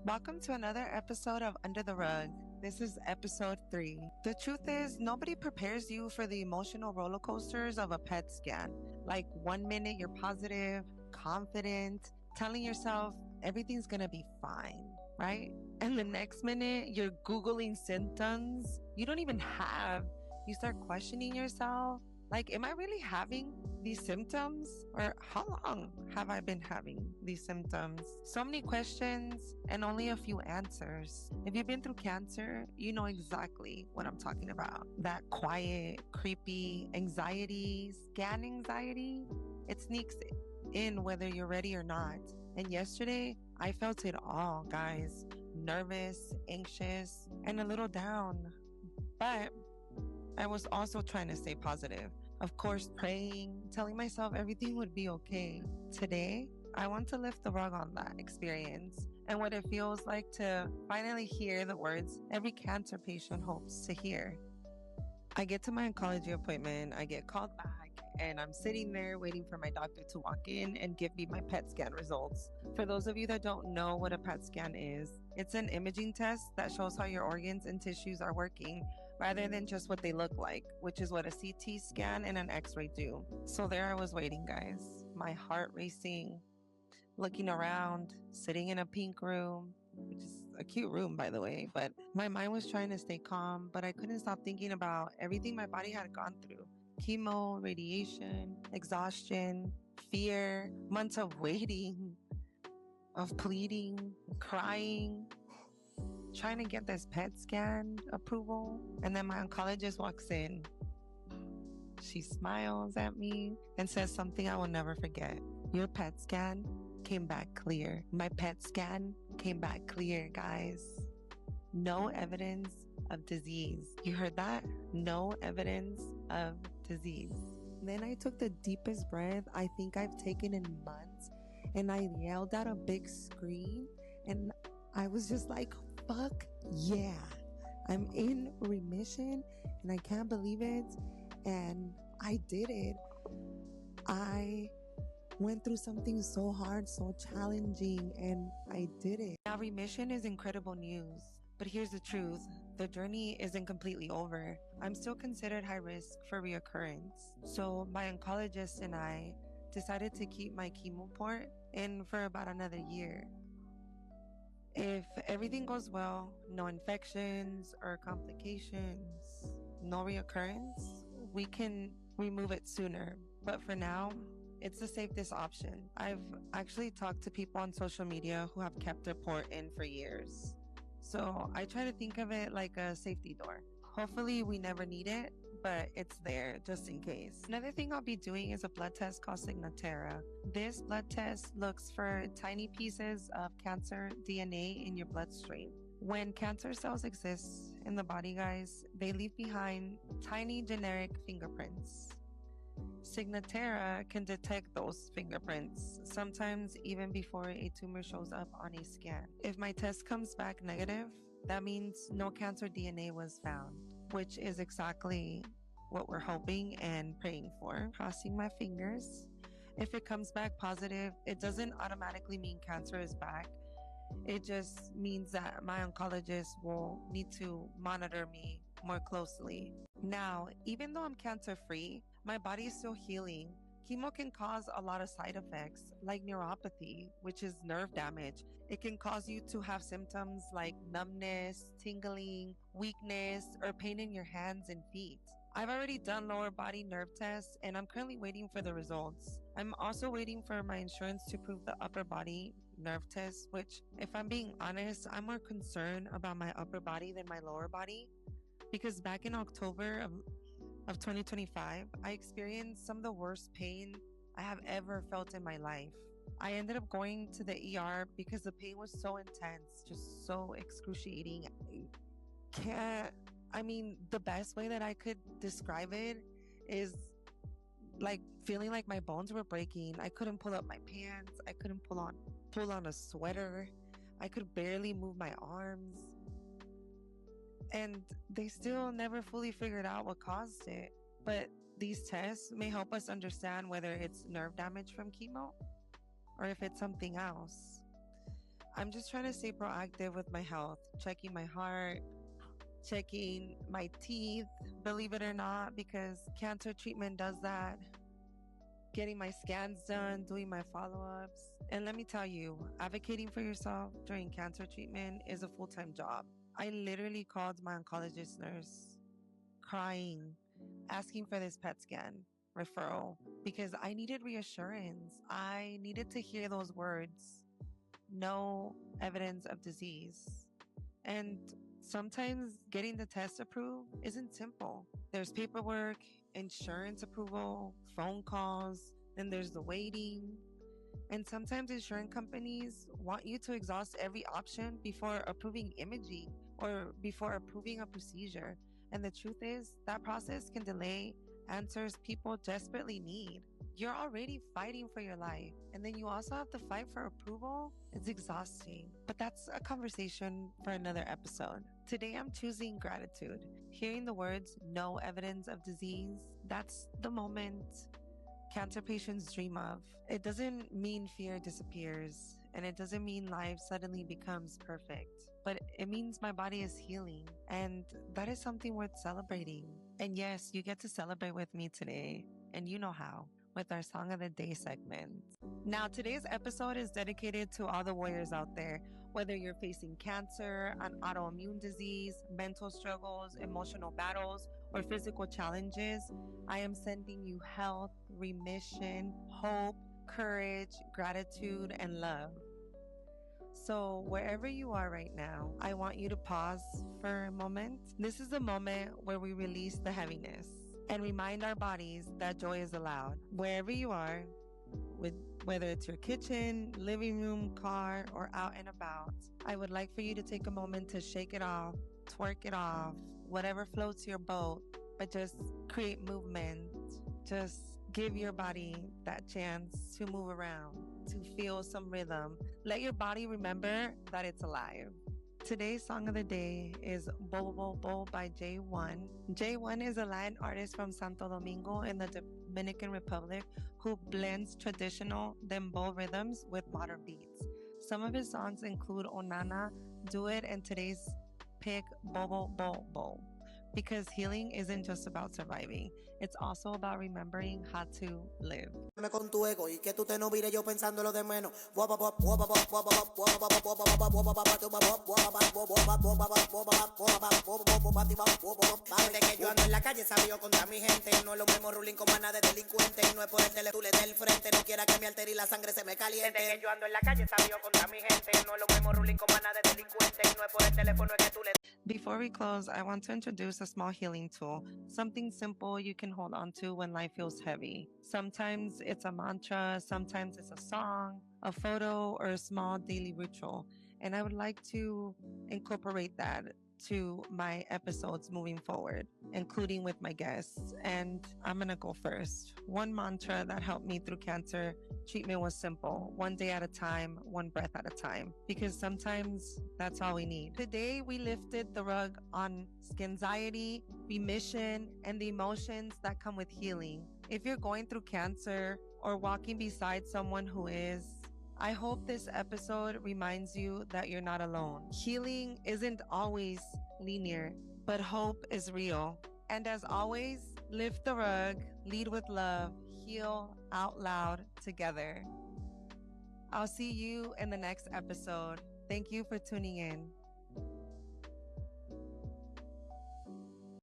Welcome to another episode of Under the Rug. This is episode 3. The truth is, nobody prepares you for the emotional roller coasters of a PET scan. Like 1 minute you're positive, confident, telling yourself everything's gonna be fine, right? And the next minute you're Googling symptoms you don't even have. You start questioning yourself. Like, am I really having these symptoms? Or how long have I been having these symptoms? So many questions and only a few answers. If you've been through cancer, you know exactly what I'm talking about. That quiet, creepy anxiety, scan anxiety, it sneaks in whether you're ready or not. And yesterday, I felt it all, guys. Nervous, anxious, and a little down. But I was also trying to stay positive. Of course, praying, telling myself everything would be okay. Today, I want to lift the rug on that experience and what it feels like to finally hear the words every cancer patient hopes to hear. I get to my oncology appointment, I get called back, and I'm sitting there waiting for my doctor to walk in and give me my PET scan results. For those of you that don't know what a PET scan is, it's an imaging test that shows how your organs and tissues are working rather than just what they look like, which is what a CT scan and an X-ray do. So there I was waiting, guys, my heart racing, looking around, sitting in a pink room, which is a cute room, by the way, but my mind was trying to stay calm, but I couldn't stop thinking about everything my body had gone through. Chemo, radiation, exhaustion, fear, months of waiting, of pleading, crying, trying to get this PET scan approval. And then my oncologist walks in. She smiles at me and says something I will never forget. Your PET scan came back clear. My PET scan came back clear, guys. No evidence of disease. You heard that? No evidence of disease. Then I took the deepest breath I think I've taken in months, and I yelled at a big screen, and I was just like, fuck yeah. I'm in remission, and I can't believe it. And I did it. I went through something so hard, so challenging, and I did it. Now, remission is incredible news, but here's the truth. The journey isn't completely over. I'm still considered high risk for reoccurrence. So my oncologist and I decided to keep my chemo port in for about another year. If everything goes well, no infections or complications, no reoccurrence, we can remove it sooner. But for now, it's the safest option. I've actually talked to people on social media who have kept their port in for years. So I try to think of it like a safety door. Hopefully we never need it, but it's there just in case. Another thing I'll be doing is a blood test called scanXity. This blood test looks for tiny pieces of cancer DNA in your bloodstream. When cancer cells exist in the body, guys, they leave behind tiny generic fingerprints. scanXity can detect those fingerprints, sometimes even before a tumor shows up on a scan. If my test comes back negative, that means no cancer DNA was found, which is exactly what we're hoping and praying for. Crossing my fingers. If it comes back positive, it doesn't automatically mean cancer is back. It just means that my oncologist will need to monitor me more closely. Now, even though I'm cancer-free, my body is still healing. Chemo can cause a lot of side effects like neuropathy, which is nerve damage. It can cause you to have symptoms like numbness, tingling, weakness, or pain in your hands and feet. I've already done lower body nerve tests, and I'm currently waiting for the results. I'm also waiting for my insurance to prove the upper body nerve test, which, if I'm being honest, I'm more concerned about my upper body than my lower body, because back in October of 2025, I experienced some of the worst pain I have ever felt in my life. I ended up going to the ER because the pain was so intense, just so excruciating. The best way that I could describe it is like feeling like my bones were breaking. I couldn't pull up my pants. I couldn't pull on a sweater. I could barely move my arms. And they still never fully figured out what caused it. But these tests may help us understand whether it's nerve damage from chemo or if it's something else. I'm just trying to stay proactive with my health, checking my heart, checking my teeth, believe it or not, because cancer treatment does that. Getting my scans done, doing my follow ups. And let me tell you, advocating for yourself during cancer treatment is a full time job. I literally called my oncologist nurse crying, asking for this PET scan referral because I needed reassurance. I needed to hear those words: no evidence of disease. And sometimes getting the test approved isn't simple. There's paperwork, insurance approval, phone calls, then there's the waiting. And sometimes insurance companies want you to exhaust every option before approving imaging or before approving a procedure. And the truth is, that process can delay answers people desperately need. You're already fighting for your life, and then you also have to fight for approval. It's exhausting, but that's a conversation for another episode. Today, I'm choosing gratitude. Hearing the words, no evidence of disease, that's the moment cancer patients dream of. It doesn't mean fear disappears, and it doesn't mean life suddenly becomes perfect, but it means my body is healing, and that is something worth celebrating. And yes, you get to celebrate with me today, and you know how, with our Song of the Day segment. Now, today's episode is dedicated to all the warriors out there. Whether you're facing cancer, an autoimmune disease, mental struggles, emotional battles, or physical challenges, I am sending you health, remission, hope, courage, gratitude, and love. So, wherever you are right now, I want you to pause for a moment. This is the moment where we release the heaviness and remind our bodies that joy is allowed. Wherever you are, with whether it's your kitchen, living room, car, or out and about, I would like for you to take a moment to shake it off, twerk it off, whatever floats your boat, but just create movement. Just give your body that chance to move around, to feel some rhythm. Let your body remember that it's alive. Today's song of the day is Bo Bo Bo by J1. J1 is a Latin artist from Santo Domingo in the Dominican Republic who blends traditional dembow rhythms with modern beats. Some of his songs include Onana, Do It, and today's pick, Bo Bo Bo Bo. Because healing isn't just about surviving, it's also about remembering how to live. Con tu ego y que tú te no vires yo pensando lo de menos. Desde que yo ando en la calle sabio contra mi gente. No es lo mismo ruling con maná de delincuentes. No es por el tele, tú le des el frente. No quiera que me altere y la sangre se me caliente. Desde que yo ando en la calle sabio contra mi gente. No es lo mismo ruling con maná de delincuentes. No es por el teléfono es que tú le. Before we close, I want to introduce a small healing tool, something simple you can hold on to when life feels heavy. Sometimes it's a mantra, sometimes it's a song, a photo, or a small daily ritual. And I would like to incorporate that to my episodes moving forward, including with my guests. And I'm going to go first. One mantra that helped me through cancer treatment was simple: one day at a time, one breath at a time, because sometimes that's all we need. Today, we lifted the rug on scanxiety, remission, and the emotions that come with healing. If you're going through cancer or walking beside someone who is, I hope this episode reminds you that you're not alone. Healing isn't always linear, but hope is real. And as always, lift the rug, lead with love, heal out loud together. I'll see you in the next episode. Thank you for tuning in.